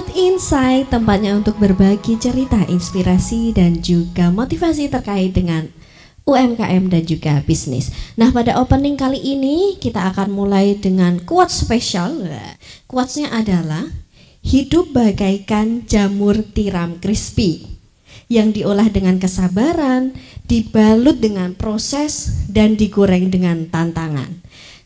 Mood Insight, tempatnya untuk berbagi cerita, inspirasi, dan juga motivasi terkait dengan UMKM dan juga bisnis. Nah, pada opening kali ini kita akan mulai dengan quotes spesial. Quotesnya adalah, hidup bagaikan jamur tiram crispy yang diolah dengan kesabaran, dibalut dengan proses, dan digoreng dengan tantangan,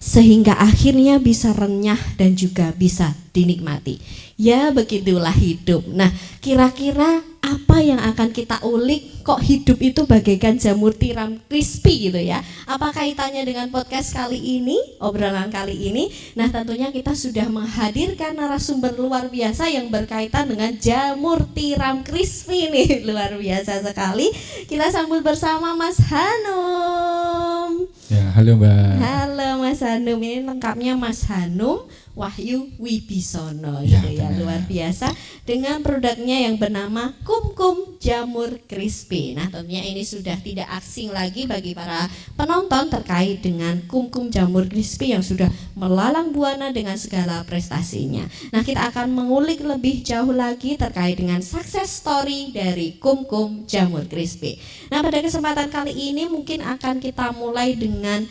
sehingga akhirnya bisa renyah dan juga bisa dinikmati. Ya, begitulah hidup. Nah, kira-kira apa yang akan kita ulik, kok hidup itu bagaikan jamur tiram crispy gitu ya? Apa kaitannya dengan podcast kali ini, obrolan kali ini? Nah, tentunya kita sudah menghadirkan narasumber luar biasa yang berkaitan dengan jamur tiram crispy nih. Luar biasa sekali. Kita sambut bersama Mas Hanum. Ya, halo Mbak. Halo Mas Hanum, ini lengkapnya Mas Hanum Wahyu Wibisono Ya, gitu ya, luar biasa dengan produknya yang bernama Kumkum Jamur Crispy. Nah, tentunya ini sudah tidak asing lagi bagi para penonton terkait dengan Kumkum Jamur Crispy yang sudah melalang buana dengan segala prestasinya. Nah, kita akan mengulik lebih jauh lagi terkait dengan success story dari Kumkum Jamur Crispy. Nah, pada kesempatan kali ini mungkin akan kita mulai dengan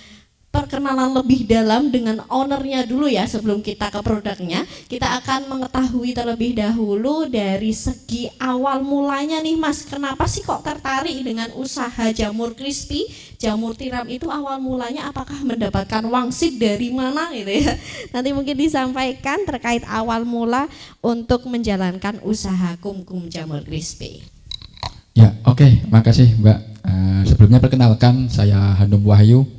perkenalan lebih dalam dengan ownernya dulu ya, sebelum kita ke produknya. Kita akan mengetahui terlebih dahulu dari segi awal mulanya nih Mas, kenapa sih kok tertarik dengan usaha jamur crispy, jamur tiram itu awal mulanya, apakah mendapatkan wangsit dari mana gitu ya. Nanti mungkin disampaikan terkait awal mula untuk menjalankan usaha Kumkum Jamur Crispy. Ya, oke, makasih Mbak. Sebelumnya perkenalkan, saya Hanum Wahyu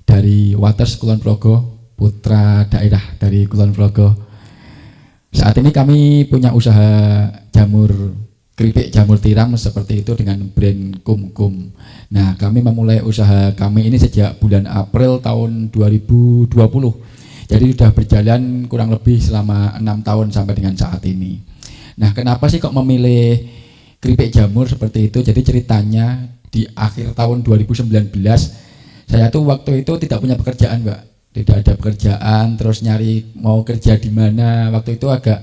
dari Waters Kulon Progo, putra daerah dari Kulon Progo. Saat ini kami punya usaha jamur keripik, jamur tiram seperti itu dengan brand Kumkum. Nah, kami memulai usaha kami ini sejak bulan April tahun 2020. Jadi sudah berjalan kurang lebih selama 6 tahun sampai dengan saat ini. Nah, kenapa sih kok memilih keripik jamur seperti itu? Jadi ceritanya di akhir tahun 2019 saya tuh waktu itu tidak punya pekerjaan Mbak, tidak ada pekerjaan, terus nyari mau kerja di mana, waktu itu agak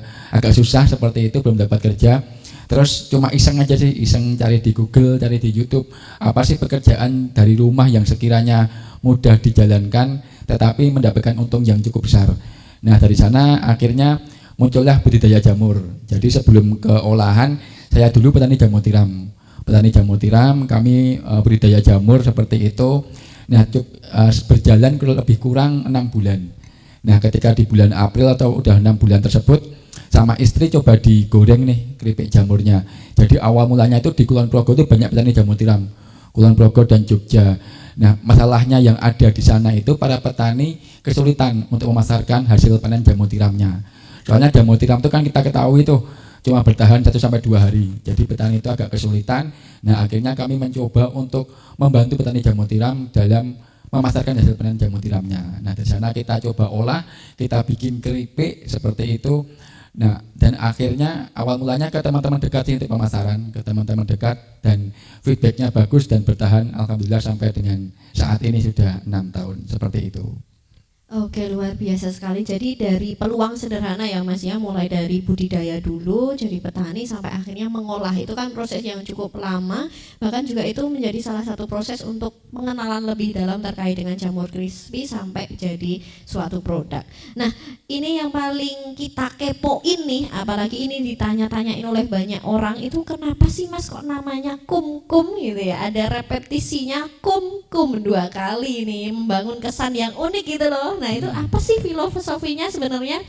susah seperti itu, belum dapat kerja, terus cuma iseng aja sih, iseng cari di Google, cari di YouTube, apa sih pekerjaan dari rumah yang sekiranya mudah dijalankan, tetapi mendapatkan untung yang cukup besar. Nah, dari sana akhirnya muncullah budidaya jamur. Jadi sebelum ke olahan, saya dulu petani jamur tiram. Petani jamur tiram, kami budidaya jamur seperti itu. Nah, berjalan lebih kurang 6 bulan. Nah, ketika di bulan April atau udah 6 bulan tersebut, sama istri coba digoreng nih keripik jamurnya. Jadi awal mulanya itu di Kulon Progo itu banyak petani jamur tiram, Kulon Progo dan Jogja. Nah, masalahnya yang ada di sana itu para petani kesulitan untuk memasarkan hasil panen jamur tiramnya. Soalnya jamur tiram itu kan kita ketahui tuh cuma bertahan 1-2 hari. Jadi petani itu agak kesulitan. Nah, akhirnya kami mencoba untuk membantu petani jamur tiram dalam memasarkan hasil panen jamur tiramnya. Nah, dari sana kita coba olah, kita bikin keripik seperti itu. Nah, dan akhirnya awal mulanya ke teman-teman dekat sih untuk pemasaran, ke teman-teman dekat, dan feedbacknya bagus dan bertahan alhamdulillah sampai dengan saat ini sudah 6 tahun seperti itu. Oke, luar biasa sekali. Jadi dari peluang sederhana ya Mas ya, mulai dari budidaya dulu jadi petani sampai akhirnya mengolah, itu kan proses yang cukup lama. Bahkan juga itu menjadi salah satu proses untuk pengenalan lebih dalam terkait dengan jamur crispy sampai jadi suatu produk. Nah, ini yang paling kita kepoin nih, apalagi ini ditanya-tanyain oleh banyak orang, itu kenapa sih Mas kok namanya Kumkum gitu ya, ada repetisinya Kumkum 2 kali nih, membangun kesan yang unik gitu loh. Nah, itu apa sih filosofinya sebenarnya?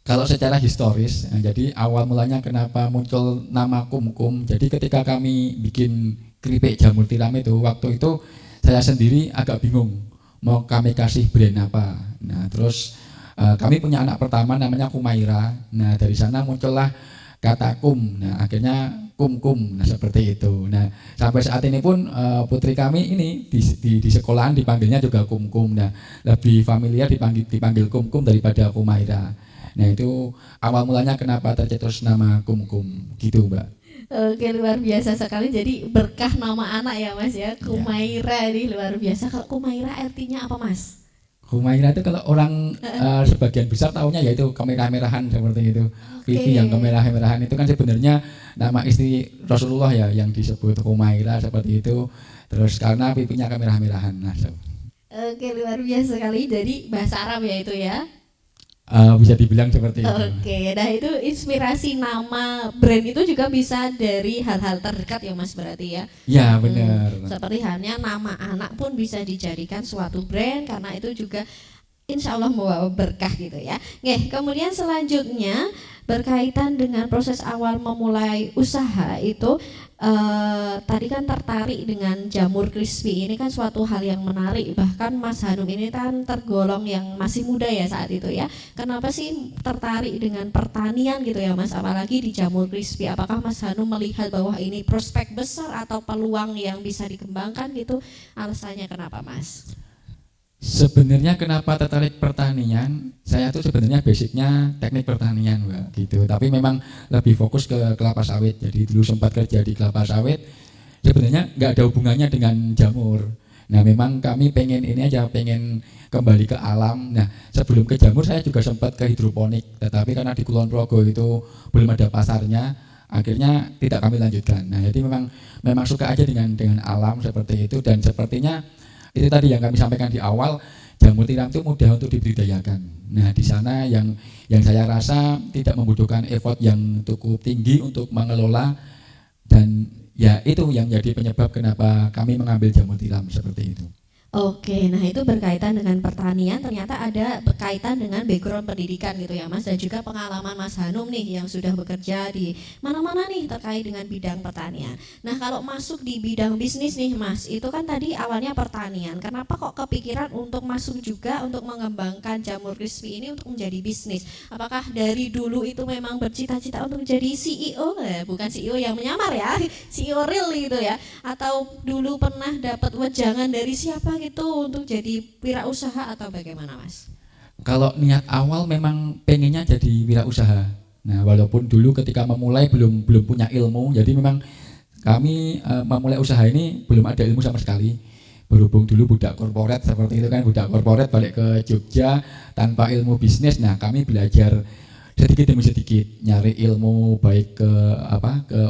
Kalau secara historis, jadi awal mulanya kenapa muncul nama Kumkum, jadi ketika kami bikin keripik jamur tiram itu, waktu itu saya sendiri agak bingung mau kami kasih brand apa. Nah, terus kami punya anak pertama namanya Kumaira. Nah, dari sana muncullah kata kum. Nah, akhirnya Kumkum. Nah, seperti itu. Nah, sampai saat ini pun putri kami ini di sekolahan dipanggilnya juga Kumkum. Nah, lebih familiar dipanggil Kumkum daripada Kumaira. Nah, itu awal mulanya kenapa tercetus nama Kumkum gitu Mbak. Oke, luar biasa sekali. Jadi berkah nama anak ya Mas ya, Kumaira ini luar biasa. Kalau Kumaira artinya apa Mas? Humaira itu kalau orang sebagian besar tahunya yaitu kemerah-merahan seperti itu. Pipi yang kemerah-merahan itu kan sebenarnya nama istri Rasulullah ya yang disebut Humaira seperti itu. Terus karena pipinya kemerah-merahan. Nah, Oke, luar biasa sekali. Jadi bahasa Arab ya itu ya. Bisa dibilang seperti itu. Oke, nah itu inspirasi nama brand itu juga bisa dari hal-hal terdekat ya Mas berarti ya. Ya benar. Seperti halnya nama anak pun bisa dijadikan suatu brand karena itu juga insya Allah membawa berkah gitu ya. Oke, kemudian selanjutnya berkaitan dengan proses awal memulai usaha itu tadi kan tertarik dengan jamur crispy ini kan suatu hal yang menarik, bahkan Mas Hanum ini kan tergolong yang masih muda ya saat itu ya. Kenapa sih tertarik dengan pertanian gitu ya Mas, apalagi di jamur crispy? Apakah Mas Hanum melihat bahwa ini prospek besar atau peluang yang bisa dikembangkan gitu? Alasannya kenapa Mas? Sebenarnya kenapa tertarik pertanian? Saya tuh sebenarnya basicnya teknik pertanian, Mbak, gitu. Tapi memang lebih fokus ke kelapa sawit. Jadi dulu sempat kerja di kelapa sawit. Sebenarnya nggak ada hubungannya dengan jamur. Nah, memang kami pengen ini aja, pengen kembali ke alam. Nah, sebelum ke jamur saya juga sempat ke hidroponik. Tetapi karena di Kulon Progo itu belum ada pasarnya, akhirnya tidak kami lanjutkan. Nah, jadi memang suka aja dengan alam seperti itu, dan sepertinya itu tadi yang kami sampaikan di awal, jamur tiram itu mudah untuk dibudidayakan. Nah, di sana yang saya rasa tidak membutuhkan effort yang cukup tinggi untuk mengelola, dan ya itu yang jadi penyebab kenapa kami mengambil jamur tiram seperti itu. Oke, nah itu berkaitan dengan pertanian, ternyata ada berkaitan dengan background pendidikan gitu ya Mas, dan juga pengalaman Mas Hanum nih yang sudah bekerja di mana-mana nih terkait dengan bidang pertanian. Nah kalau masuk di bidang bisnis nih Mas, itu kan tadi awalnya pertanian, kenapa kok kepikiran untuk masuk juga untuk mengembangkan jamur crispy ini untuk menjadi bisnis? Apakah dari dulu itu memang bercita-cita untuk menjadi CEO? Bukan CEO yang menyamar ya, CEO real gitu ya, atau dulu pernah dapat wejangan dari siapa gitu untuk jadi wirausaha atau bagaimana Mas? Kalau niat awal memang pengennya jadi wirausaha. Nah, walaupun dulu ketika memulai belum punya ilmu, jadi memang kami memulai usaha ini belum ada ilmu sama sekali. Berhubung dulu budak korporat seperti itu kan, budak korporat balik ke Jogja tanpa ilmu bisnis. Nah, kami belajar sedikit demi sedikit nyari ilmu, baik ke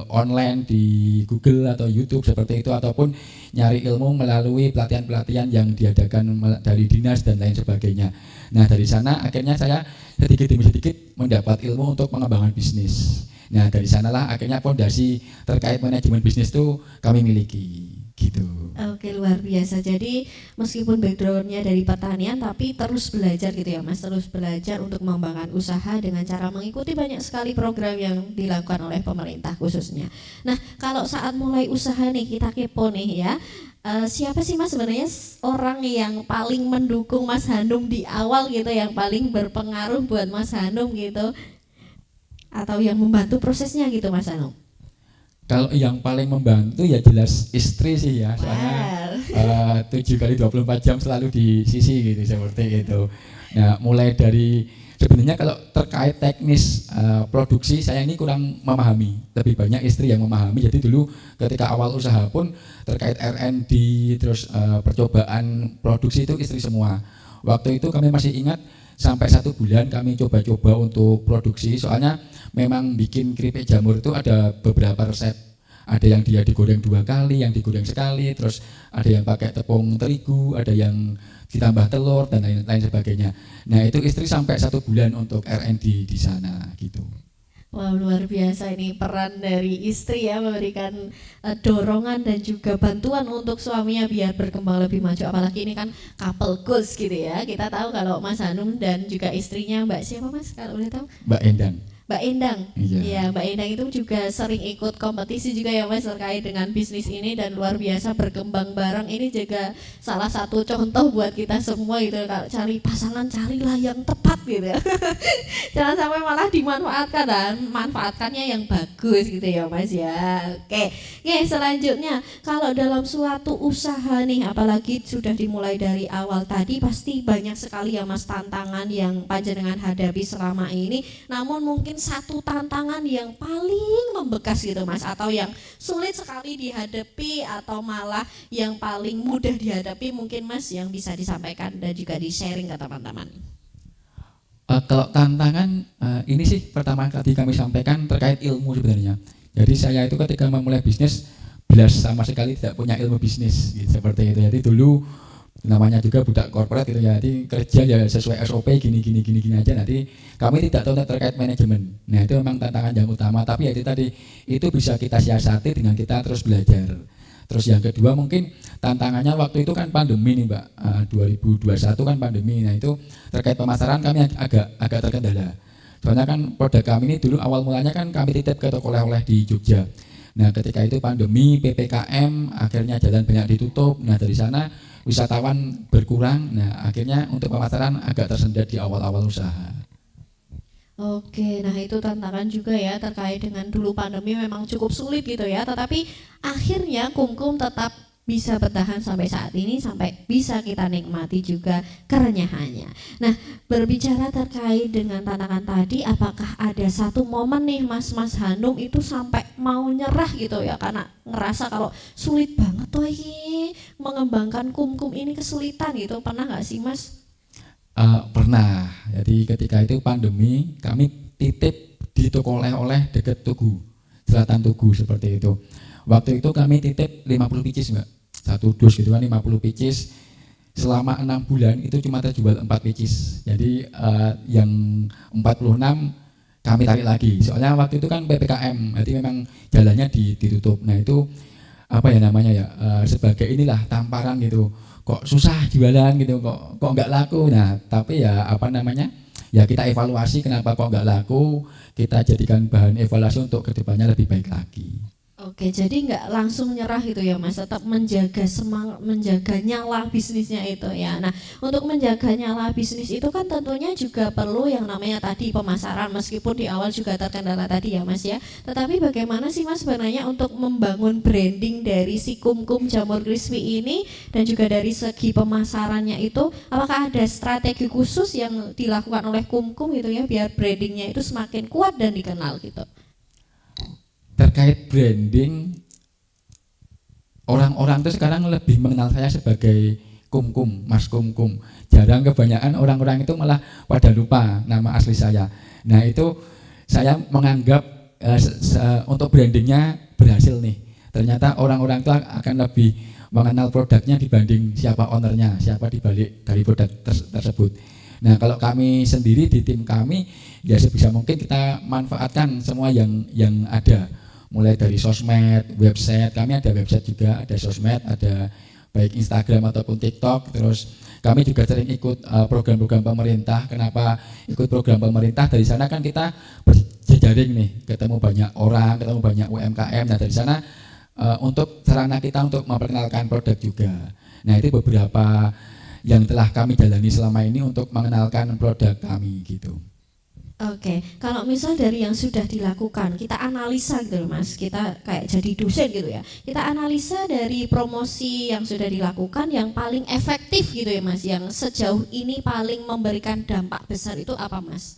online di Google atau YouTube seperti itu, ataupun nyari ilmu melalui pelatihan-pelatihan yang diadakan dari dinas dan lain sebagainya. Nah, dari sana akhirnya saya sedikit demi sedikit mendapat ilmu untuk pengembangan bisnis. Nah, dari sanalah akhirnya fondasi terkait manajemen bisnis itu kami miliki gitu. Oke, luar biasa. Jadi meskipun backgroundnya dari pertanian tapi terus belajar gitu ya Mas, terus belajar untuk mengembangkan usaha dengan cara mengikuti banyak sekali program yang dilakukan oleh pemerintah khususnya. Nah kalau saat mulai usaha nih kita kepo nih ya, siapa sih Mas sebenarnya orang yang paling mendukung Mas Hanum di awal gitu, yang paling berpengaruh buat Mas Hanum gitu, atau yang membantu prosesnya gitu Mas Hanum? Kalau yang paling membantu ya jelas istri sih ya, soalnya 7x24 jam selalu di sisi gitu seperti itu. Nah, mulai dari sebenarnya kalau terkait teknis produksi saya ini kurang memahami, lebih banyak istri yang memahami. Jadi dulu ketika awal usaha pun terkait R&D terus percobaan produksi itu istri semua. Waktu itu kami masih ingat sampai 1 bulan kami coba-coba untuk produksi, soalnya memang bikin keripik jamur itu ada beberapa resep. Ada yang dia digoreng 2 kali, yang digoreng sekali, terus ada yang pakai tepung terigu, ada yang ditambah telur dan lain sebagainya. Nah, itu istri sampai 1 bulan untuk R&D di sana gitu. Wow, luar biasa ini peran dari istri ya, memberikan dorongan dan juga bantuan untuk suaminya biar berkembang lebih maju. Apalagi ini kan couple goals gitu ya. Kita tahu kalau Mas Hanum dan juga istrinya Mbak siapa Mas kalau boleh tahu? Mbak Endang. Mbak Endang, iya. Ya Mbak Endang itu juga sering ikut kompetisi juga ya Mas terkait dengan bisnis ini, dan luar biasa berkembang bareng. Ini juga salah satu contoh buat kita semua gitu, kalau cari pasangan carilah yang tepat gitu ya. Jangan sampai malah dimanfaatkan, dan manfaatkannya yang bagus gitu ya Mas ya. Oke, selanjutnya kalau dalam suatu usaha nih, apalagi sudah dimulai dari awal tadi, pasti banyak sekali ya Mas tantangan yang panjenengan hadapi selama ini. Namun mungkin mungkin satu tantangan yang paling membekas gitu Mas, atau yang sulit sekali dihadapi atau malah yang paling mudah dihadapi mungkin Mas, yang bisa disampaikan dan juga di-sharing ke teman-teman. Kalau tantangan ini sih pertama tadi kami sampaikan terkait ilmu sebenarnya. Jadi saya itu ketika memulai bisnis belas sama sekali tidak punya ilmu bisnis gitu, seperti itu. Jadi dulu namanya juga budak korporat gitu ya, jadi kerja ya sesuai SOP gini aja. Nanti kami tidak tahu terkait manajemen. Nah itu memang tantangan yang utama. Tapi ya itu tadi, itu bisa kita siasati dengan kita terus belajar. Terus yang kedua mungkin tantangannya waktu itu kan pandemi nih Mbak, 2021 kan pandemi. Nah itu terkait pemasaran kami agak terkendala. Soalnya kan produk kami ini dulu awal mulanya kan kami titip ke toko oleh-oleh di Jogja. Nah ketika itu pandemi, PPKM, akhirnya jalan banyak ditutup. Nah dari sana wisatawan berkurang. Nah akhirnya untuk pemasaran agak tersendat di awal-awal usaha. Oke, nah itu tantangan juga ya terkait dengan dulu pandemi memang cukup sulit gitu ya. Tetapi akhirnya Kumkum tetap bisa bertahan sampai saat ini, sampai bisa kita nikmati juga kerenyahannya. Nah, berbicara terkait dengan tantangan tadi, apakah ada satu momen nih Mas Hanum itu sampai mau nyerah gitu ya, karena ngerasa kalau sulit banget tuh ini mengembangkan Kumkum ini, kesulitan gitu, pernah nggak sih Mas? Pernah. Jadi ketika itu pandemi kami titip di toko oleh-oleh dekat Tugu, Selatan Tugu seperti itu. Waktu itu kami titip 50 pieces Mbak, satu dus gitu kan, 50 pieces. Selama 6 bulan itu cuma terjual 4 pieces. Jadi yang 46 kami tarik lagi. Soalnya waktu itu kan PPKM, jadi memang jalannya ditutup. Nah itu apa ya namanya ya, sebagai inilah tamparan gitu. Kok susah jualan gitu, kok nggak laku. Nah tapi ya apa namanya, ya kita evaluasi kenapa kok nggak laku, kita jadikan bahan evaluasi untuk kedepannya lebih baik lagi. Oke, jadi nggak langsung nyerah gitu ya Mas, tetap menjaga semangat, menjaga nyala bisnisnya itu ya. Nah, untuk menjaga nyala bisnis itu kan tentunya juga perlu yang namanya tadi pemasaran, meskipun di awal juga terkendala tadi ya Mas ya. Tetapi bagaimana sih Mas sebenarnya untuk membangun branding dari si Kumkum Jamur Crispy ini, dan juga dari segi pemasarannya itu, apakah ada strategi khusus yang dilakukan oleh Kumkum gitu ya, biar brandingnya itu semakin kuat dan dikenal gitu? Terkait branding, orang-orang itu sekarang lebih mengenal saya sebagai Kumkum, Mas Kumkum. Jarang, kebanyakan orang-orang itu malah pada lupa nama asli saya. Nah itu saya menganggap untuk brandingnya berhasil nih. Ternyata orang-orang itu akan lebih mengenal produknya dibanding siapa ownernya, siapa dibalik dari produk tersebut. Nah kalau kami sendiri di tim kami, ya sebisa mungkin kita manfaatkan semua yang ada. Mulai dari sosmed, website, kami ada website juga, ada sosmed, ada baik Instagram ataupun TikTok. Terus kami juga sering ikut program-program pemerintah. Kenapa ikut program pemerintah? Dari sana kan kita berjejaring nih, ketemu banyak orang, ketemu banyak UMKM. Nah dari sana untuk sarana kita untuk memperkenalkan produk juga. Nah itu beberapa yang telah kami jalani selama ini untuk mengenalkan produk kami gitu. Oke, kalau misal dari yang sudah dilakukan, kita analisa gitu loh Mas, kita kayak jadi dosen gitu ya. Kita analisa dari promosi yang sudah dilakukan, yang paling efektif gitu ya Mas, yang sejauh ini paling memberikan dampak besar itu apa Mas?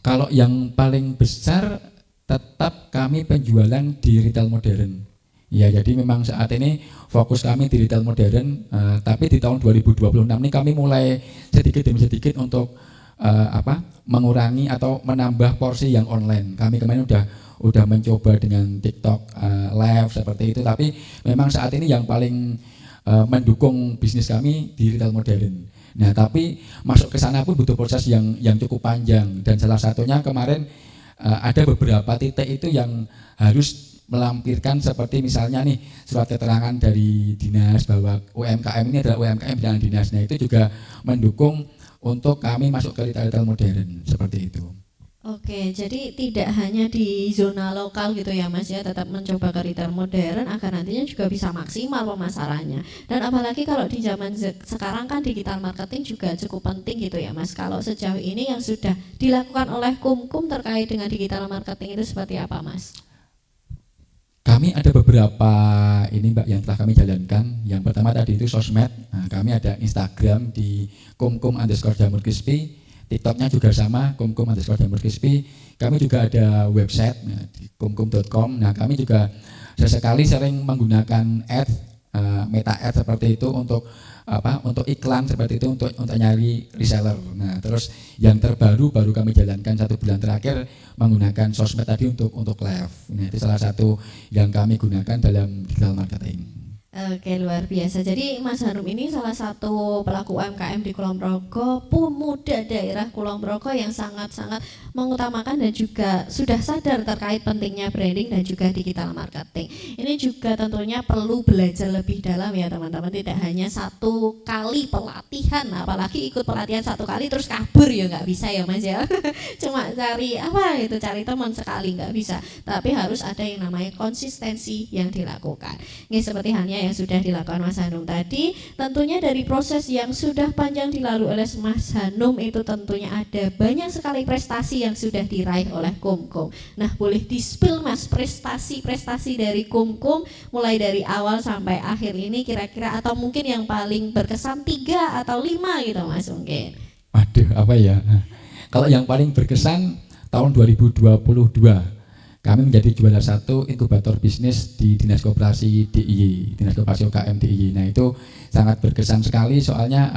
Kalau yang paling besar tetap kami penjualan di retail modern. Ya jadi memang saat ini fokus kami di retail modern, tapi di tahun 2026 ini kami mulai sedikit demi sedikit untuk mengurangi atau menambah porsi yang online. Kami kemarin udah mencoba dengan TikTok live seperti itu, tapi memang saat ini yang paling mendukung bisnis kami di retail modern. Nah, tapi masuk ke sana pun butuh proses yang cukup panjang, dan salah satunya kemarin ada beberapa titik itu yang harus melampirkan, seperti misalnya nih surat keterangan dari dinas bahwa UMKM ini adalah UMKM binaan dinas. Nah, itu juga mendukung untuk kami masuk ke retail modern seperti itu. Oke, jadi tidak hanya di zona lokal gitu ya Mas ya, tetap mencoba ke retail modern agar nantinya juga bisa maksimal pemasarannya. Dan apalagi kalau di zaman sekarang kan digital marketing juga cukup penting gitu ya Mas. Kalau sejauh ini yang sudah dilakukan oleh Kumkum terkait dengan digital marketing itu seperti apa Mas? Kami ada beberapa ini Mbak yang telah kami jalankan. Yang pertama tadi itu sosmed. Nah, kami ada Instagram di Kumkum_Jamur Crispy. TikToknya juga sama, kumkum_jamur_crispy. Kami juga ada website di kumkum.com. Nah, kami juga sesekali sering menggunakan ads, meta ads seperti itu untuk untuk iklan seperti itu untuk nyari reseller. Nah, terus yang terbaru baru kami jalankan 1 bulan terakhir menggunakan sosmed tadi untuk live. Nah, itu salah satu yang kami gunakan dalam digital marketing. Oke, luar biasa. Jadi Mas Hanum ini salah satu pelaku UMKM di Kulon Progo, pemuda daerah Kulon Progo yang sangat-sangat mengutamakan dan juga sudah sadar terkait pentingnya branding dan juga digital marketing. Ini juga tentunya perlu belajar lebih dalam ya teman-teman, tidak hanya 1 kali pelatihan, apalagi ikut pelatihan 1 kali terus kabur ya nggak bisa ya Mas ya. Cuma cari cari teman sekali nggak bisa, tapi harus ada yang namanya konsistensi yang dilakukan. Ini seperti halnya yang sudah dilakukan Mas Hanum tadi. Tentunya dari proses yang sudah panjang dilalui oleh Mas Hanum itu tentunya ada banyak sekali prestasi yang sudah diraih oleh Kumkum. Nah, boleh di-spill Mas prestasi-prestasi dari Kumkum mulai dari awal sampai akhir ini kira-kira, atau mungkin yang paling berkesan 3 atau 5 gitu Mas mungkin. Waduh, apa ya? Kalau yang paling berkesan tahun 2022 kami menjadi juara 1 inkubator bisnis di Dinas Koperasi DIY, Dinas Koperasi UKM DIY. Nah, itu sangat berkesan sekali soalnya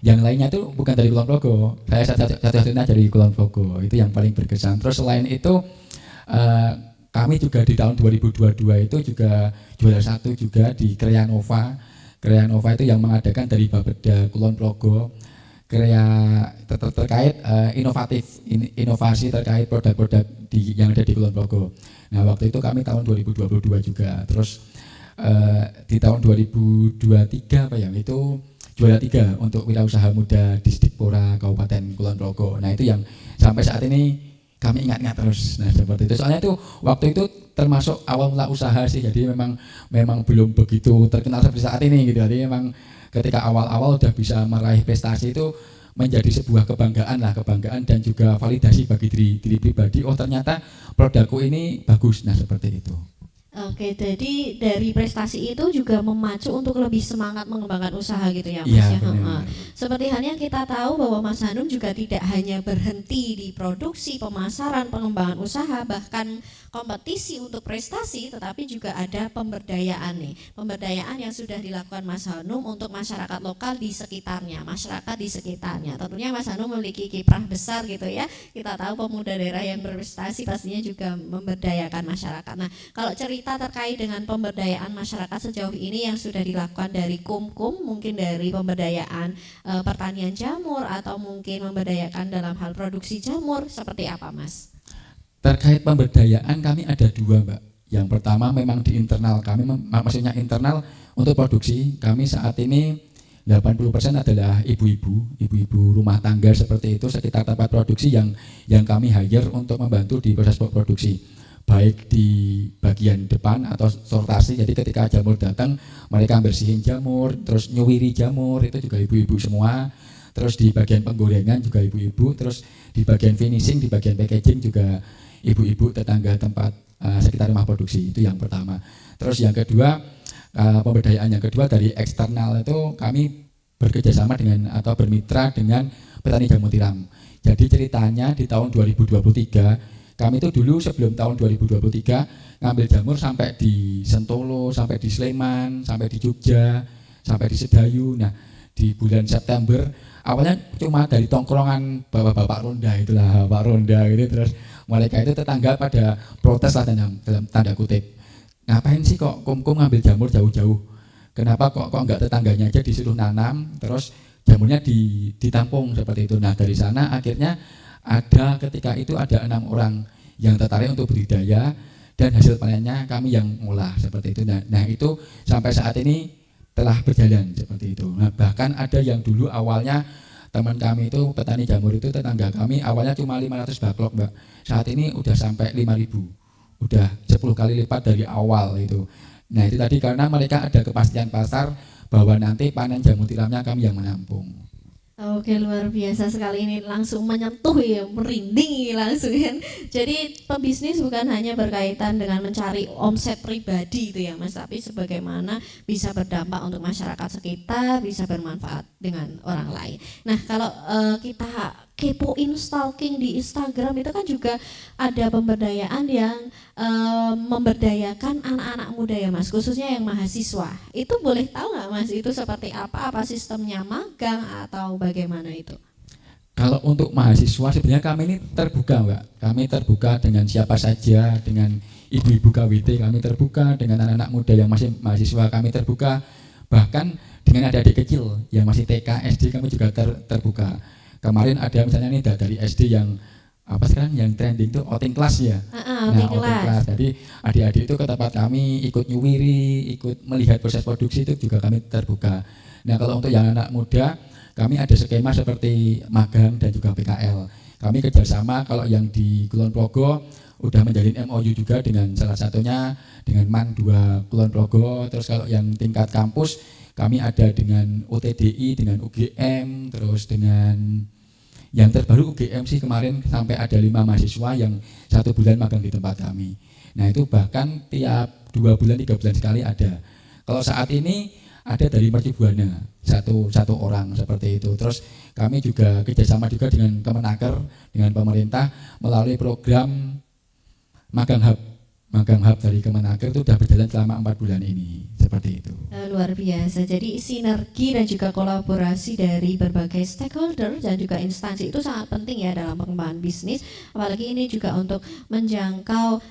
yang lainnya itu bukan dari Kulon Progo. Saya satu-satunya dari Kulon Progo. Itu yang paling berkesan. Terus selain itu kami juga di tahun 2022 itu juga juara 1 juga di Kreanova. Kreanova itu yang mengadakan dari Bapeda Kulon Progo. Terkait inovasi terkait produk-produk yang ada di Kulon Progo. Nah, waktu itu kami tahun 2022 juga. Terus di tahun 2023 itu juara 3 untuk wirausaha muda di Dikpora Kabupaten Kulon Progo. Nah, itu yang sampai saat ini kami ingat-ingat terus. Nah, seperti itu. Soalnya itu waktu itu termasuk awal mula usaha sih. Jadi memang belum begitu terkenal seperti saat ini gitu. Jadi memang ketika awal-awal udah bisa meraih prestasi itu menjadi sebuah kebanggaan dan juga validasi bagi diri pribadi. Oh, ternyata produkku ini bagus. Nah, seperti itu. Oke, jadi dari prestasi itu juga memacu untuk lebih semangat mengembangkan usaha gitu ya Mas ya? Seperti halnya kita tahu bahwa Mas Hanum juga tidak hanya berhenti di produksi, pemasaran, pengembangan usaha, bahkan kompetisi untuk prestasi, tetapi juga ada pemberdayaan nih. Pemberdayaan yang sudah dilakukan Mas Hanum untuk masyarakat lokal di sekitarnya, masyarakat di sekitarnya. Tentunya Mas Hanum memiliki kiprah besar gitu ya. Kita tahu pemuda daerah yang berprestasi pastinya juga memberdayakan masyarakat. Nah, kalau cerita terkait dengan pemberdayaan masyarakat sejauh ini yang sudah dilakukan dari Kumkum, mungkin dari pemberdayaan pertanian jamur atau mungkin memberdayakan dalam hal produksi jamur, seperti apa Mas? Terkait pemberdayaan kami ada 2 Mbak. Yang pertama memang di internal kami, maksudnya internal untuk produksi. Kami saat ini 80% adalah ibu-ibu rumah tangga seperti itu sekitar tempat produksi yang kami hire untuk membantu di proses produksi, baik di bagian depan atau sortasi. Jadi ketika jamur datang mereka bersihin jamur, terus nyuwiri jamur, itu juga ibu-ibu semua. Terus di bagian penggorengan juga ibu-ibu, terus di bagian finishing, di bagian packaging juga ibu-ibu tetangga tempat sekitar rumah produksi. Itu yang pertama. Terus yang kedua, pemberdayaan yang kedua dari eksternal itu kami bekerjasama dengan atau bermitra dengan petani jamur tiram. Jadi ceritanya di tahun 2023 kami itu dulu sebelum tahun 2023 ngambil jamur sampai di Sentolo, sampai di Sleman, sampai di Jogja, sampai di Sedayu. Nah, di bulan September awalnya cuma dari tongkrongan bapak-bapak ronda itulah, Pak Ronda gitu. Terus mereka itu tetangga pada protes lah dalam tanda kutip. Ngapain sih kok Kumkum ngambil jamur jauh-jauh? Kenapa kok enggak tetangganya aja disuruh nanam, terus jamurnya ditampung seperti itu. Nah, dari sana akhirnya ketika itu ada 6 orang yang tertarik untuk budidaya dan hasil panennya kami yang ngolah seperti itu. Nah, itu sampai saat ini telah berjalan seperti itu. Nah, bahkan ada yang dulu awalnya teman kami itu petani jamur itu tetangga kami awalnya cuma 500 baklok Mbak. Saat ini udah sampai 5.000. Udah 10 kali lipat dari awal itu. Nah, itu tadi karena mereka ada kepastian pasar bahwa nanti panen jamur tiramnya kami yang menampung. Oke, luar biasa sekali ini, langsung menyentuh ya, merinding langsung kan. Jadi pebisnis bukan hanya berkaitan dengan mencari omset pribadi itu ya Mas, tapi sebagaimana bisa berdampak untuk masyarakat sekitar, bisa bermanfaat dengan orang lain. Nah, kalau kita kepoin stalking di Instagram itu kan juga ada pemberdayaan yang memberdayakan anak-anak muda ya Mas, khususnya yang mahasiswa. Itu boleh tahu nggak Mas, itu seperti apa? Apa sistemnya, magang atau bagaimana itu? Kalau untuk mahasiswa sebenarnya kami ini terbuka Mbak, kami terbuka dengan siapa saja, dengan ibu-ibu KWT kami terbuka, dengan anak-anak muda yang masih mahasiswa kami terbuka, bahkan dengan adik-adik kecil yang masih TK, SD kami juga terbuka. Kemarin ada misalnya nih dari SD yang apa sekarang yang trending itu outing class ya. Outing Outing class. Jadi adik-adik itu ke tempat kami ikut nyuwiri, ikut melihat proses produksi, itu juga kami terbuka. Nah, kalau untuk yang anak muda, kami ada skema seperti magang dan juga PKL. Kami kerjasama, kalau yang di Kulon Progo udah menjalin MOU juga dengan salah satunya dengan MAN 2 Kulon Progo. Terus kalau yang tingkat kampus kami ada dengan UTDI, dengan UGM, terus dengan yang terbaru UGM sih kemarin sampai ada 5 mahasiswa yang 1 bulan magang di tempat kami. Nah, itu bahkan tiap 2 bulan 3 bulan sekali ada. Kalau saat ini ada dari Mercu Buana satu orang seperti itu. Terus kami juga kerjasama juga dengan Kemenaker, dengan pemerintah melalui program Magang Hub. Magang Hub dari Kemenaker itu sudah berjalan selama 4 bulan ini, seperti itu. Luar biasa, jadi sinergi dan juga kolaborasi dari berbagai stakeholder dan juga instansi itu sangat penting ya dalam pengembangan bisnis, apalagi ini juga untuk menjangkau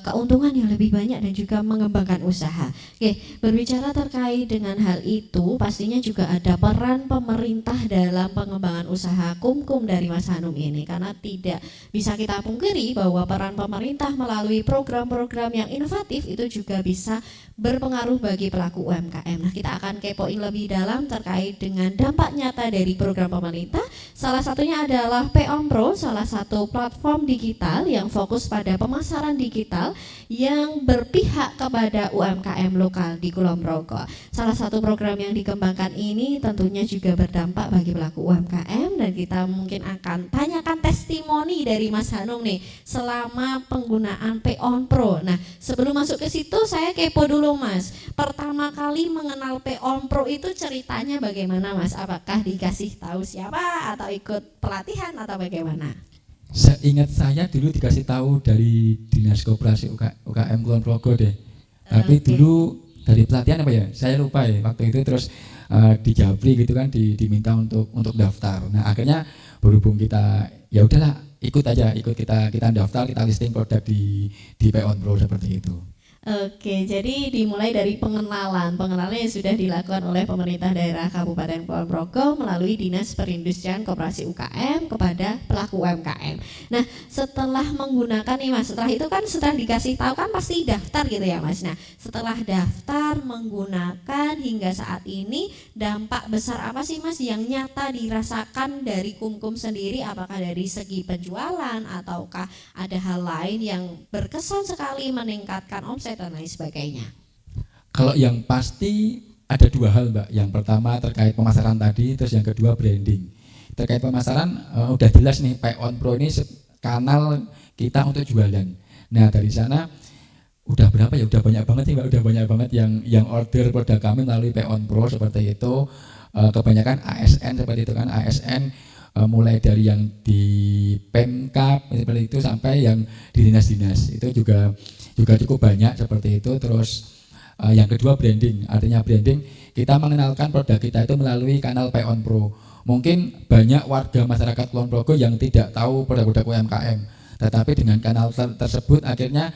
keuntungan yang lebih banyak dan juga mengembangkan usaha. Oke, berbicara terkait dengan hal itu, pastinya juga ada peran pemerintah dalam pengembangan usaha Kumkum dari Mas Hanum ini, karena tidak bisa kita pungkiri bahwa peran pemerintah melalui program-program yang inovatif itu juga bisa berpengaruh bagi pelaku UMKM. Nah, kita akan kepoin lebih dalam terkait dengan dampak nyata dari program pemerintah. Salah satunya adalah Peon Pro, salah satu platform digital yang fokus pada pemasaran digital yang berpihak kepada UMKM lokal di Kulon Progo. Salah satu program yang dikembangkan ini tentunya juga berdampak bagi pelaku UMKM, dan kita mungkin akan tanyakan testimoni dari Mas Hanum nih selama penggunaan Peon Pro. Nah, sebelum masuk ke situ saya kepo dulu Mas. Pertama kali mengenal Peon Pro itu ceritanya bagaimana Mas? Apakah dikasih tahu siapa atau ikut pelatihan atau bagaimana? Seingat saya dulu dikasih tahu dari Dinas Koperasi UKM Kulon Progo deh. Tapi dulu dari pelatihan apa ya? Saya lupa ya waktu itu. Terus di Japri gitu kan diminta untuk daftar. Nah, akhirnya berhubung kita ya udahlah ikut kita daftar, kita listing produk di Peon Pro seperti itu. Oke, jadi dimulai dari pengenalan yang sudah dilakukan oleh pemerintah daerah Kabupaten Kulon Progo melalui Dinas Perindustrian Koperasi UKM kepada pelaku UMKM. Nah, setelah menggunakan nih Mas, setelah itu kan setelah dikasih tahu kan pasti daftar gitu ya Mas. Nah, setelah daftar menggunakan hingga saat ini, dampak besar apa sih Mas yang nyata dirasakan dari Kumkum sendiri? Apakah dari segi penjualan ataukah ada hal lain yang berkesan sekali meningkatkan omset dan lain sebagainya? Kalau yang pasti ada 2 hal Mbak. Yang pertama terkait pemasaran tadi, terus yang kedua branding. Terkait pemasaran udah jelas nih, Peon Pro ini kanal kita untuk jualan. Nah, dari sana udah berapa ya? Udah banyak banget sih Mbak, udah banyak banget yang order produk kami melalui Peon Pro seperti itu. Kebanyakan ASN seperti itu kan, ASN mulai dari yang di Pemkap seperti itu sampai yang di dinas-dinas itu juga cukup banyak seperti itu. Terus yang kedua branding, artinya branding kita mengenalkan produk kita itu melalui kanal Peon Pro. Mungkin banyak warga masyarakat Kulon Progo yang tidak tahu produk-produk UMKM, tetapi dengan kanal tersebut akhirnya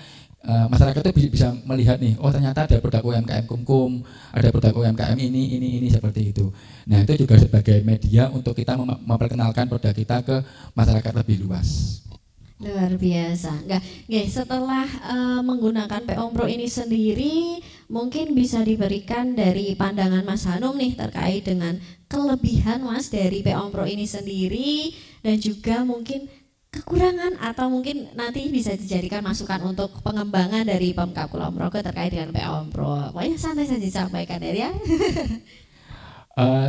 masyarakat itu bisa melihat nih, oh ternyata ada produk UMKM Kumkum, ada produk UMKM ini seperti itu. Nah, itu juga sebagai media untuk kita memperkenalkan produk kita ke masyarakat lebih luas. Luar biasa. Setelah menggunakan Peon Pro ini sendiri, mungkin bisa diberikan dari pandangan Mas Hanum nih terkait dengan kelebihan Mas dari Peon Pro ini sendiri, dan juga mungkin kekurangan atau mungkin nanti bisa dijadikan masukan untuk pengembangan dari Pemkab Kulon Progo terkait dengan Peon Pro. Pokoknya santai saja disampaikan ya.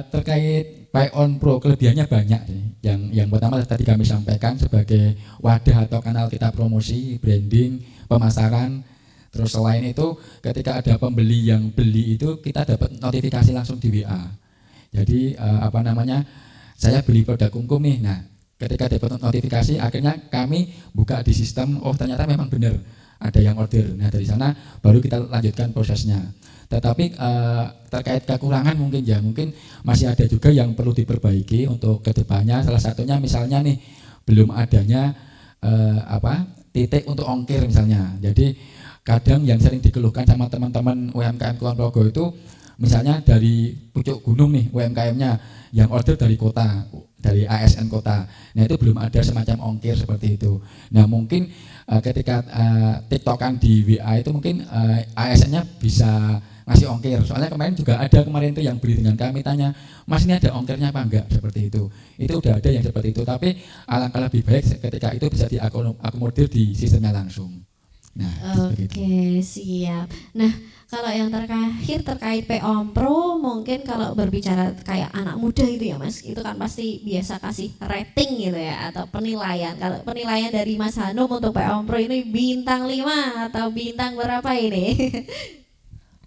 Terkait Pay on Pro kelebihannya banyak sih. Yang pertama tadi kami sampaikan sebagai wadah atau kanal kita promosi, branding, pemasaran. Terus selain itu ketika ada pembeli yang beli itu kita dapat notifikasi langsung di WA. Jadi saya beli produk Kumkum nih. Nah, ketika dapat notifikasi akhirnya kami buka di sistem, oh ternyata memang benar ada yang order. Nah, dari sana baru kita lanjutkan prosesnya. Tetapi terkait kekurangan mungkin masih ada juga yang perlu diperbaiki untuk kedepannya. Salah satunya misalnya nih belum adanya titik untuk ongkir misalnya. Jadi kadang yang sering dikeluhkan sama teman-teman UMKM Kulon Progo itu misalnya dari pucuk gunung nih UMKM-nya yang order dari kota, dari ASN kota. Nah itu belum ada semacam ongkir seperti itu. Nah mungkin ketika tiktokan di WA itu mungkin ASN-nya bisa ngasih ongkir. Soalnya kemarin itu yang beli dengan kami tanya, Mas ini ada ongkirnya apa enggak, seperti itu. Itu udah ada yang seperti itu, tapi alangkah lebih baik ketika itu bisa diakomodir di sistemnya langsung. Nah, oke, siap. Nah, kalau yang terakhir terkait Pay on Pro, mungkin kalau berbicara kayak anak muda itu ya Mas, itu kan pasti biasa kasih rating gitu ya, atau penilaian. Kalau penilaian dari Mas Hanum untuk Pay on Pro ini bintang 5 atau bintang berapa ini?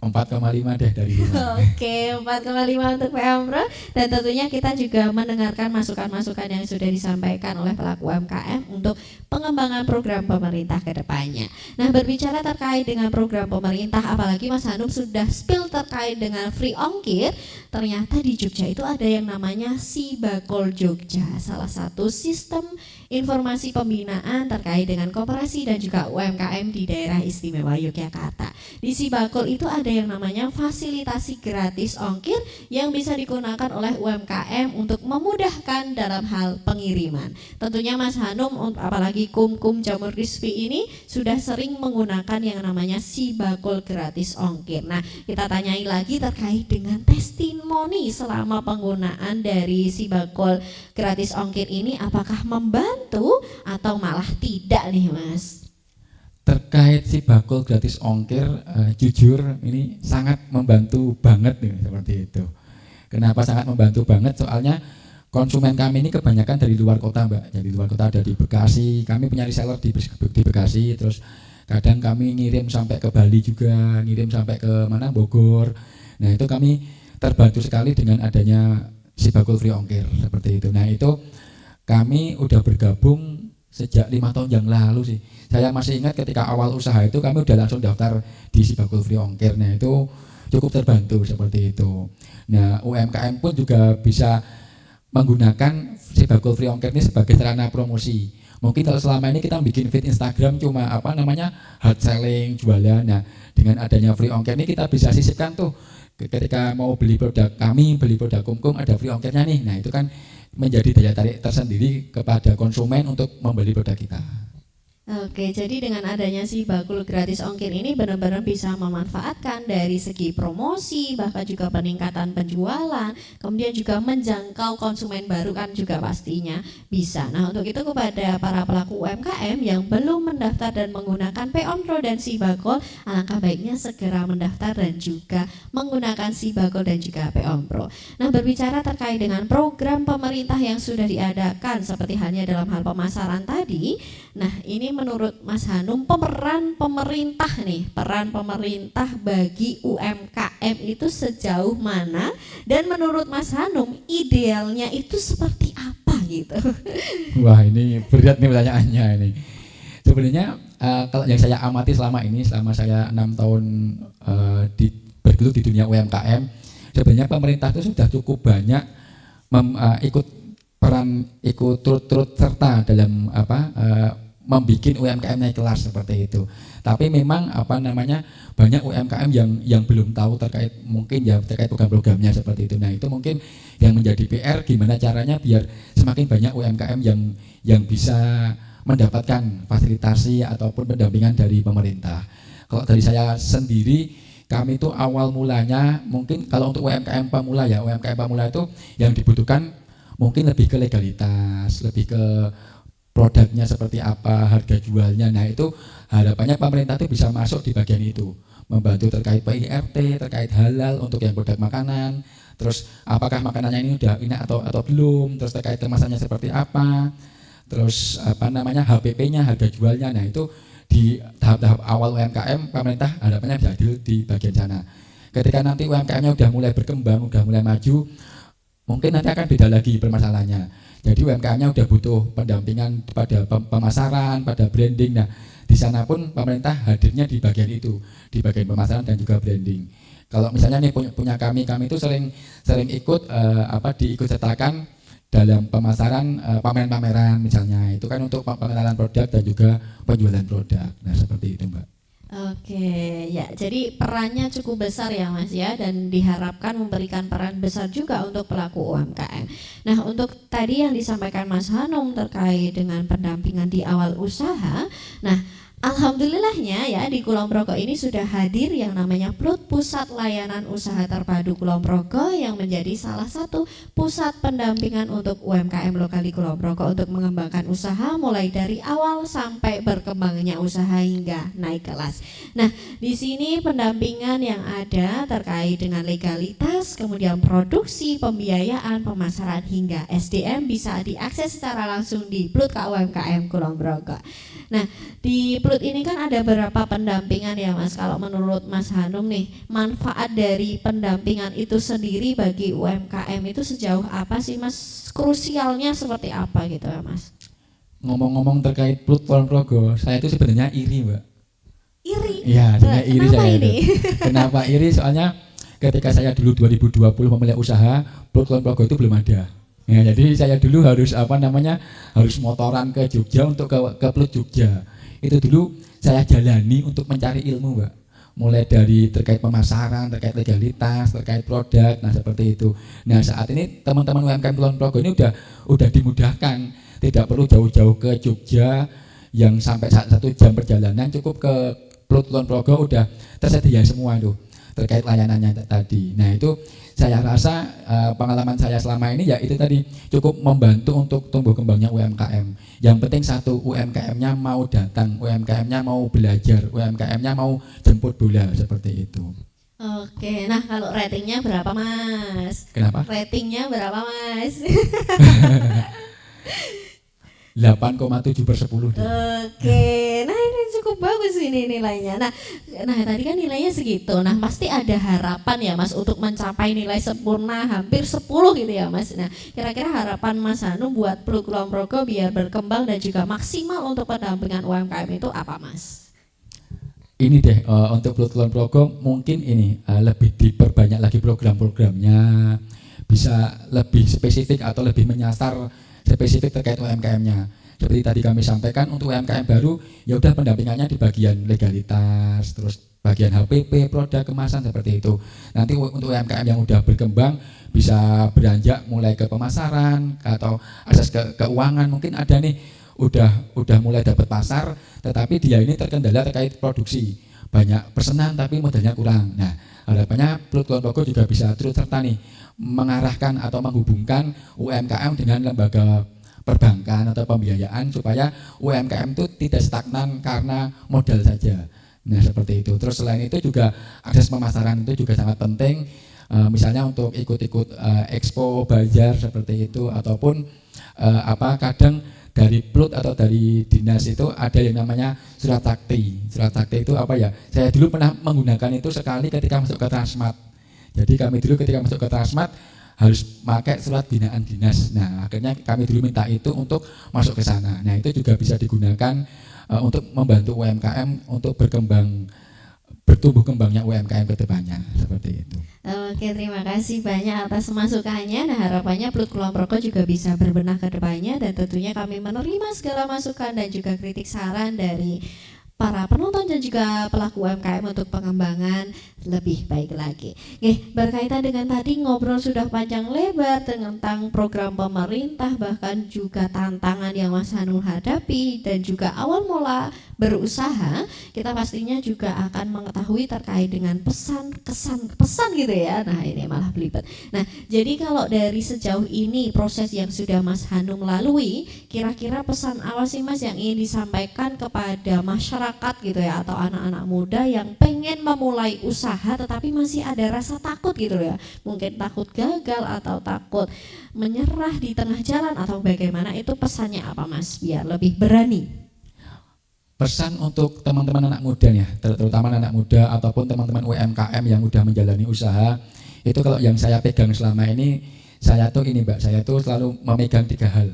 4,5 deh dari 5. Oke, 4,5 untuk Pay on Pro. Dan tentunya kita juga mendengarkan masukan-masukan yang sudah disampaikan oleh pelaku UMKM untuk pengembangan program pemerintah ke depannya. Nah, berbicara terkait dengan program pemerintah, apalagi Mas Hanum sudah spill terkait dengan free ongkir, ternyata di Jogja itu ada yang namanya Sibakul Jogja, salah satu sistem informasi pembinaan terkait dengan koperasi dan juga UMKM di daerah istimewa Yogyakarta. Di Sibakul itu ada yang namanya fasilitasi gratis ongkir yang bisa digunakan oleh UMKM untuk memudahkan dalam hal pengiriman. Tentunya Mas Hanum, apalagi Kumkum Jamur Crispy ini sudah sering menggunakan yang namanya Sibakul gratis ongkir. Nah, kita tanyai lagi terkait dengan testimoni selama penggunaan dari Sibakul gratis ongkir ini, apakah membantu atau malah tidak nih Mas? Terkait Sibakul gratis ongkir, jujur ini sangat membantu banget nih, seperti itu. Kenapa sangat membantu banget? Soalnya konsumen kami ini kebanyakan dari luar kota Mbak. Jadi luar kota ada di Bekasi, kami punya reseller di Bekasi, terus kadang kami ngirim sampai ke Bali juga, ngirim sampai ke Bogor. Nah itu kami terbantu sekali dengan adanya Sibakul free ongkir seperti itu. Nah itu kami udah bergabung sejak 5 tahun yang lalu sih. Saya masih ingat ketika awal usaha itu kami udah langsung daftar di Sibakul free ongkir. Nah itu cukup terbantu seperti itu. Nah UMKM pun juga bisa menggunakan Sibakul free ongkir ini sebagai sarana promosi. Mungkin kalau selama ini kita bikin feed Instagram cuma hard selling, jualan. Nah dengan adanya free ongkir ini kita bisa sisipkan tuh ketika mau beli produk kami, beli produk Kumkum ada free ongkirnya nih. Nah itu kan menjadi daya tarik tersendiri kepada konsumen untuk membeli produk kita. Oke, jadi dengan adanya Sibakul gratis ongkir ini benar-benar bisa memanfaatkan dari segi promosi, bahkan juga peningkatan penjualan, kemudian juga menjangkau konsumen baru kan juga pastinya bisa. Nah untuk itu kepada para pelaku UMKM yang belum mendaftar dan menggunakan Pay on Pro dan Sibakul, alangkah baiknya segera mendaftar dan juga menggunakan Sibakul dan juga Pay on Pro. Nah berbicara terkait dengan program pemerintah yang sudah diadakan seperti halnya dalam hal pemasaran tadi, nah ini menurut Mas Hanum peran pemerintah bagi UMKM itu sejauh mana, dan menurut Mas Hanum idealnya itu seperti apa gitu? Wah ini berat nih pertanyaannya ini. Sebenarnya kalau yang saya amati selama saya 6 tahun bergelut di dunia UMKM, sebenarnya pemerintah itu sudah cukup banyak ikut turut serta dalam membikin UMKM naik kelas seperti itu. Tapi memang banyak UMKM yang belum tahu terkait program-programnya seperti itu. Nah itu mungkin yang menjadi PR, gimana caranya biar semakin banyak UMKM yang bisa mendapatkan fasilitasi ataupun pendampingan dari pemerintah. Kalau dari saya sendiri, kami itu awal mulanya mungkin kalau untuk UMKM pemula itu yang dibutuhkan mungkin lebih ke legalitas, lebih ke produknya seperti apa, harga jualnya. Nah itu harapannya pemerintah itu bisa masuk di bagian itu, membantu terkait PIRT, terkait halal untuk yang produk makanan, terus apakah makanannya ini udah enak atau belum, terus terkait kemasannya seperti apa, terus HPP-nya, harga jualnya. Nah itu di tahap-tahap awal UMKM pemerintah harapannya bisa hadir di bagian sana. Ketika nanti UMKM-nya udah mulai berkembang, udah mulai maju, mungkin nanti akan beda lagi permasalahannya. Jadi UMKM-nya udah butuh pendampingan pada pemasaran, pada branding. Nah, di sana pun pemerintah hadirnya di bagian itu, di bagian pemasaran dan juga branding. Kalau misalnya nih punya kami itu sering ikut diikut sertakan dalam pemasaran, pameran-pameran misalnya. Itu kan untuk pengenalan produk dan juga penjualan produk. Nah, seperti itu, Mbak. Oke, ya, jadi perannya cukup besar ya Mas ya, dan diharapkan memberikan peran besar juga untuk pelaku UMKM. Nah, untuk tadi yang disampaikan Mas Hanum terkait dengan pendampingan di awal usaha, nah alhamdulillahnya ya di Kulon Progo ini sudah hadir yang namanya PLUT, Pusat Layanan Usaha Terpadu Kulon Progo, yang menjadi salah satu pusat pendampingan untuk UMKM lokal di Kulon Progo untuk mengembangkan usaha mulai dari awal sampai berkembangnya usaha hingga naik kelas. Nah, di sini pendampingan yang ada terkait dengan legalitas, kemudian produksi, pembiayaan, pemasaran hingga SDM bisa diakses secara langsung di PLUT KUMKM Kulon Progo. Nah, di PLUT ini kan ada beberapa pendampingan ya Mas. Kalau menurut Mas Hanum nih, manfaat dari pendampingan itu sendiri bagi UMKM itu sejauh apa sih Mas? Krusialnya seperti apa gitu ya Mas? Ngomong-ngomong terkait PLUT Kulon Progo, saya itu sebenarnya iri, Mbak. Iri? Iya, sebenarnya iri kenapa saya ini? Kenapa iri? Soalnya ketika saya dulu 2020 memulai usaha, PLUT Kulon Progo itu belum ada. Ya, jadi saya dulu harus harus motoran ke Jogja untuk ke PLUT Jogja. Itu dulu saya jalani untuk mencari ilmu, Mbak. Mulai dari terkait pemasaran, terkait legalitas, terkait produk, nah seperti itu. Nah, saat ini teman-teman UMKM Kulon Progo ini udah dimudahkan, tidak perlu jauh-jauh ke Jogja yang sampai 1 jam perjalanan, cukup ke PLUT Kulon Progo udah tersedia semua tuh terkait layanannya tadi. Nah, itu saya rasa pengalaman saya selama ini ya itu tadi cukup membantu untuk tumbuh kembangnya UMKM. Yang penting satu, UMKM-nya mau datang, UMKM-nya mau belajar, UMKM-nya mau jemput bola, seperti itu. Oke, nah kalau ratingnya berapa Mas? Kenapa? Ratingnya berapa Mas? 8,7/10. Oke, nah ini cukup bagus ini nilainya. Nah tadi kan nilainya segitu. Nah pasti ada harapan ya Mas untuk mencapai nilai sempurna hampir 10 gitu ya Mas. Nah kira-kira harapan Mas Hanum buat PLUT Kulon Progo biar berkembang dan juga maksimal untuk pendampingan UMKM itu apa Mas? Ini deh untuk PLUT Kulon Progo mungkin ini lebih diperbanyak lagi program-programnya, bisa lebih spesifik atau lebih menyasar spesifik terkait UMKM-nya. Seperti tadi kami sampaikan, untuk UMKM baru ya udah pendampingannya di bagian legalitas, terus bagian HPP, produk kemasan seperti itu. Nanti untuk UMKM yang udah berkembang bisa beranjak mulai ke pemasaran atau akses ke keuangan, mungkin ada nih udah mulai dapat pasar, tetapi dia ini terkendala terkait produksi. Banyak pesanan tapi modalnya kurang. Nah, harapannya PLUT Kulon Progo juga bisa turut serta nih mengarahkan atau menghubungkan UMKM dengan lembaga perbankan atau pembiayaan supaya UMKM itu tidak stagnan karena modal saja. Nah, seperti itu. Terus selain itu juga akses pemasaran itu juga sangat penting. Misalnya untuk ikut-ikut expo, bazar seperti itu, ataupun kadang dari PLUT atau dari dinas itu ada yang namanya surat sakti. Surat sakti itu apa ya? Saya dulu pernah menggunakan itu sekali ketika masuk ke Transmart. Jadi kami dulu ketika masuk ke Transmart harus pakai surat binaan dinas. Nah, akhirnya kami dulu minta itu untuk masuk ke sana. Nah, itu juga bisa digunakan untuk membantu UMKM untuk bertumbuh kembangnya UMKM ke depannya, seperti itu. Oke, terima kasih banyak atas masukannya. Nah, harapannya PLUT Kulon Progo juga bisa berbenah ke depannya, dan tentunya kami menerima segala masukan dan juga kritik saran dari para penonton dan juga pelaku UMKM untuk pengembangan lebih baik lagi. Oke, berkaitan dengan tadi ngobrol sudah panjang lebar tentang program pemerintah, bahkan juga tantangan yang Mas Hanum hadapi dan juga awal mula berusaha, kita pastinya juga akan mengetahui terkait dengan pesan, kesan, pesan gitu ya. Nah, ini malah belibet. Nah, jadi kalau dari sejauh ini proses yang sudah Mas Hanum lalui, kira-kira pesan apa sih Mas yang ingin disampaikan kepada masyarakat gitu ya, atau anak-anak muda yang pengen memulai usaha tetapi masih ada rasa takut gitu ya, mungkin takut gagal atau takut menyerah di tengah jalan atau bagaimana, itu pesannya apa Mas biar lebih berani? Pesan untuk teman-teman anak muda ya, terutama anak muda ataupun teman-teman UMKM yang udah menjalani usaha, itu kalau yang saya pegang selama ini, saya tuh ini Mbak, saya tuh selalu memegang 3 hal.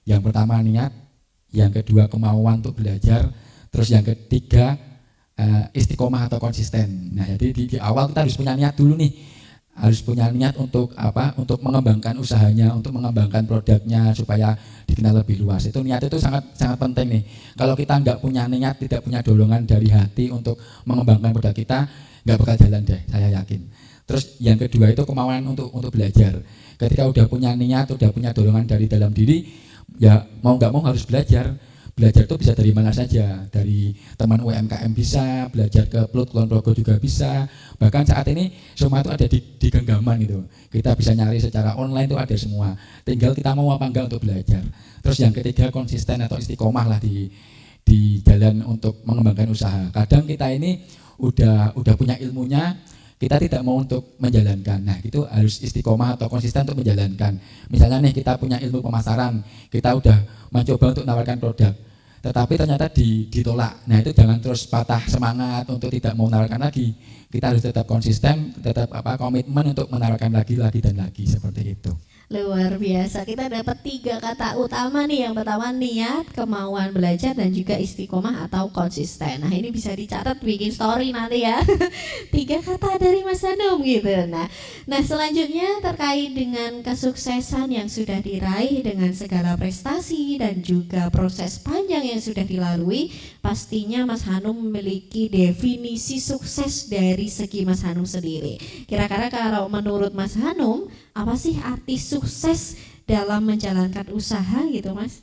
Yang pertama niat, yang kedua kemauan untuk belajar, terus yang ketiga istiqomah atau konsisten. Nah, jadi di awal kita harus punya niat dulu nih, harus punya niat untuk apa? Untuk mengembangkan usahanya, untuk mengembangkan produknya supaya dikenal lebih luas. Itu niat itu sangat penting nih. Kalau kita nggak punya niat, tidak punya dorongan dari hati untuk mengembangkan produk kita, nggak bakal jalan deh, saya yakin. Terus yang kedua itu kemauan untuk belajar. Ketika udah punya niat, udah punya dorongan dari dalam diri, ya mau nggak mau harus belajar. Belajar itu bisa dari mana saja, dari teman UMKM bisa, belajar ke PLUT Kulon Progo juga bisa. Bahkan saat ini semua itu ada di genggaman gitu. Kita bisa nyari secara online itu ada semua. Tinggal kita mau apa enggak untuk belajar. Terus yang ketiga konsisten atau istiqomah lah di jalan untuk mengembangkan usaha. Kadang kita ini udah punya ilmunya, kita tidak mau untuk menjalankan. Nah, itu harus istiqomah atau konsisten untuk menjalankan. Misalnya nih kita punya ilmu pemasaran, kita udah mencoba untuk menawarkan produk, tetapi ternyata ditolak. Nah, itu jangan terus patah semangat untuk tidak mau menawarkan lagi. Kita harus tetap konsisten, tetap komitmen untuk menawarkan lagi dan lagi seperti itu. Luar biasa, kita dapat 3 kata utama nih. Yang pertama niat, kemauan belajar, dan juga istiqomah atau konsisten. Nah, ini bisa dicatat bikin story nanti ya. 3 kata dari Mas Hanum gitu. Nah, selanjutnya terkait dengan kesuksesan yang sudah diraih dengan segala prestasi dan juga proses panjang yang sudah dilalui, pastinya Mas Hanum memiliki definisi sukses dari segi Mas Hanum sendiri. Kira-kira kalau menurut Mas Hanum, apa sih arti sukses dalam menjalankan usaha gitu Mas?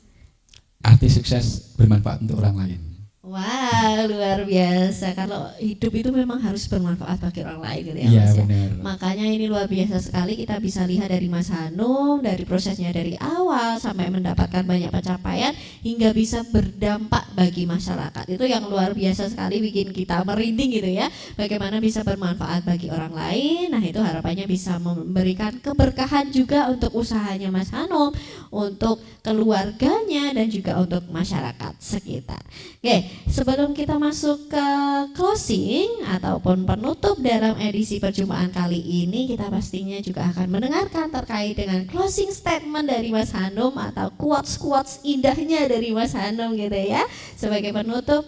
Arti sukses bermanfaat untuk orang lain. Wah, luar biasa. Kalau hidup itu memang harus bermanfaat bagi orang lain gitu ya Iya, Mas ya. benar. Makanya ini luar biasa sekali, kita bisa lihat dari Mas Hanum, dari prosesnya dari awal sampai mendapatkan banyak pencapaian hingga bisa berdampak bagi masyarakat. Itu yang luar biasa sekali, bikin kita merinding gitu ya. Bagaimana bisa bermanfaat bagi orang lain. Nah, itu harapannya bisa memberikan keberkahan juga untuk usahanya Mas Hanum, untuk keluarganya dan juga untuk masyarakat sekitar. Oke, sebelum kita masuk ke closing ataupun penutup dalam edisi perjumpaan kali ini, kita pastinya juga akan mendengarkan terkait dengan closing statement dari Mas Hanum atau quotes-quotes indahnya dari Mas Hanum gitu ya, sebagai penutup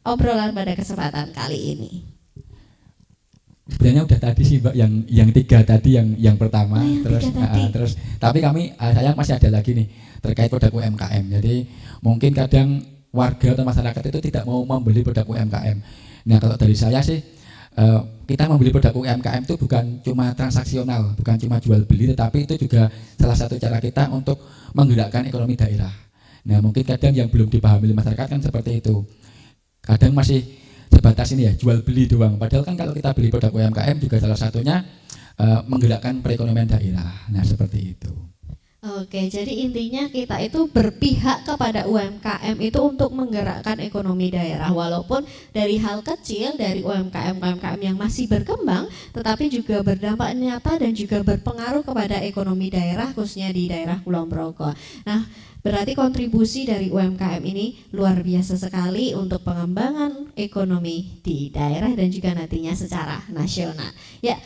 obrolan pada kesempatan kali ini. Sebenarnya udah tadi sih Mbak, yang 3 tadi, yang pertama, terus tapi saya masih ada lagi nih terkait produk UMKM. Jadi mungkin kadang warga atau masyarakat itu tidak mau membeli produk UMKM. Nah, kalau dari saya sih, kita membeli produk UMKM itu bukan cuma transaksional, bukan cuma jual beli, tetapi itu juga salah satu cara kita untuk menggerakkan ekonomi daerah. Nah, mungkin kadang yang belum dipahami masyarakat kan seperti itu. Kadang masih sebatas ini ya, jual beli doang. Padahal kan kalau kita beli produk UMKM juga salah satunya menggerakkan perekonomian daerah. Nah, seperti itu. Oke, jadi intinya kita itu berpihak kepada UMKM itu untuk menggerakkan ekonomi daerah, walaupun dari hal kecil dari UMKM yang masih berkembang, tetapi juga berdampak nyata dan juga berpengaruh kepada ekonomi daerah, khususnya di daerah Kulon Progo. Nah, berarti kontribusi dari UMKM ini luar biasa sekali untuk pengembangan ekonomi di daerah dan juga nantinya secara nasional. Ya,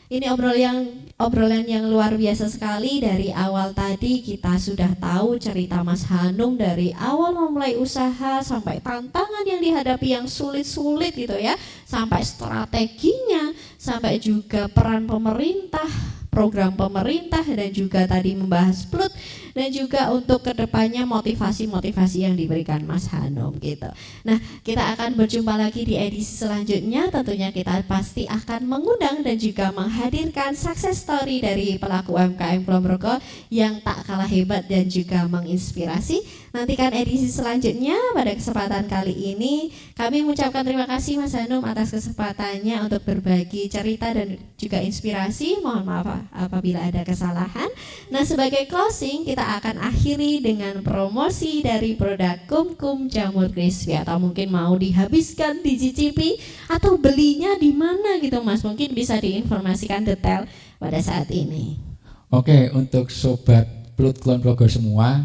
ini obrolan yang luar biasa sekali. Dari awal tadi kita sudah tahu cerita Mas Hanum dari awal memulai usaha sampai tantangan yang dihadapi yang sulit-sulit gitu ya, sampai strateginya, sampai juga peran pemerintah, program pemerintah dan juga tadi membahas PLUT dan juga untuk kedepannya motivasi-motivasi yang diberikan Mas Hanum gitu. Nah, kita akan berjumpa lagi di edisi selanjutnya. Tentunya kita pasti akan mengundang dan juga menghadirkan success story dari pelaku UMKM Kulon Progo yang tak kalah hebat dan juga menginspirasi. Nantikan edisi selanjutnya. Pada kesempatan kali ini kami mengucapkan terima kasih Mas Hanum atas kesempatannya untuk berbagi cerita dan juga inspirasi. Mohon maaf apabila ada kesalahan. Nah, sebagai closing kita akan akhiri dengan promosi dari produk Kumkum Jamur Crispy, atau mungkin mau dihabiskan, dicicipi atau belinya di mana gitu Mas. Mungkin bisa diinformasikan detail pada saat ini. Oke, untuk sobat PLUT Kulon Progo semua,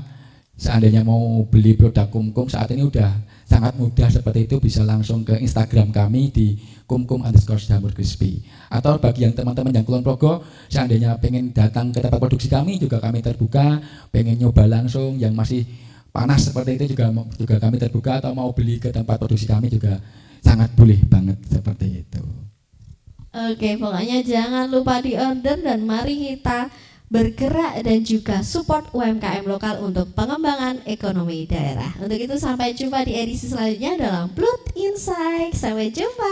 seandainya mau beli produk Kumkum saat ini udah sangat mudah seperti itu, bisa langsung ke Instagram kami di kumkum_jamur crispy. Atau bagi yang teman-teman yang Kulon Progo, seandainya pengen datang ke tempat produksi kami juga kami terbuka, pengen nyoba langsung yang masih panas seperti itu juga kami terbuka, atau mau beli ke tempat produksi kami juga sangat boleh banget seperti itu. Oke, pokoknya jangan lupa di order dan mari kita bergerak dan juga support UMKM lokal untuk pengembangan ekonomi daerah. Untuk itu sampai jumpa di edisi selanjutnya dalam PLUT Insight. Sampai jumpa.